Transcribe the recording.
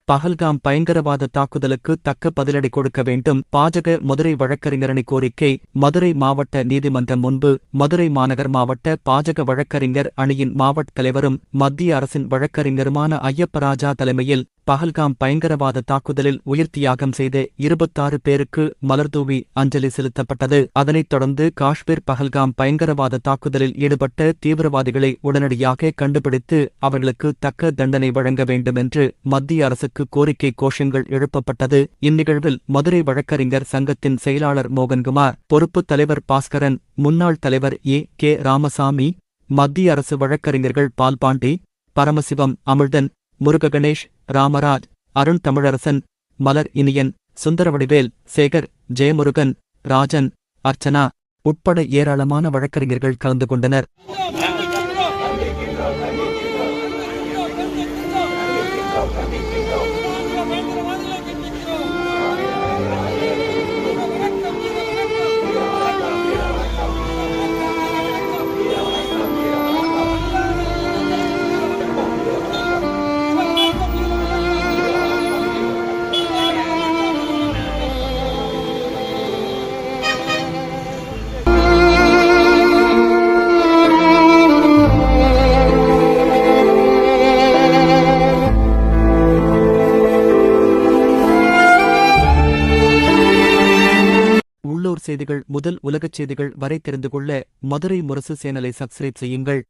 பஹல்காம் பயங்கரவாத தாக்குதலுக்கு தக்க பதிலடி கொடுக்க வேண்டும். பாஜக மதுரை வழக்கறிஞரணி கோரிக்கை. மதுரை மாவட்ட நீதிமன்றம் முன்பு மதுரை மாநகர் மாவட்ட பாஜக வழக்கறிஞர் அணியின் மாவட்ட தலைவரும் மத்திய அரசின் வழக்கறிஞருமான ஐயப்பராஜா தலைமையில் பஹல்காம் பயங்கரவாத தாக்குதலில் உயிர்த்தியாகம் செய்த 26 பேருக்கு மலர்தூவி அஞ்சலி செலுத்தப்பட்டது. அதனைத் தொடர்ந்து காஷ்மீர் பஹல்காம் பயங்கரவாத தாக்குதலில் ஈடுபட்ட தீவிரவாதிகளை உடனடியாக கண்டுபிடித்து அவர்களுக்கு தக்க தண்டனை வழங்க வேண்டும் என்று மத்திய அரசுக்கு கோரிக்கை கோஷங்கள் எழுப்பப்பட்டது. இந்நிகழ்வில் மதுரை வழக்கறிஞர் சங்கத்தின் செயலாளர் மோகன்குமார், பொறுப்பு தலைவர் பாஸ்கரன், முன்னாள் தலைவர் கே ராமசாமி, மத்திய அரசு வழக்கறிஞர்கள் பால்பாண்டி, பரமசிவம், அமிழ்தன், முருககணேஷ், ராமராஜ், அருண் தமிழரசன், மலர் இனியன், சுந்தரவடிவேல், சேகர், ஜெயமுருகன், ராஜன், அர்ச்சனா உட்பட ஏராளமான வழக்கறிஞர்கள் கலந்து கொண்டனர். உள்ளூர் செய்திகள் முதல் உலகச் செய்திகள் வரை தெரிந்து கொள்ள மதுரை முரசு சேனலை சப்ஸ்கிரைப் செய்யுங்கள்.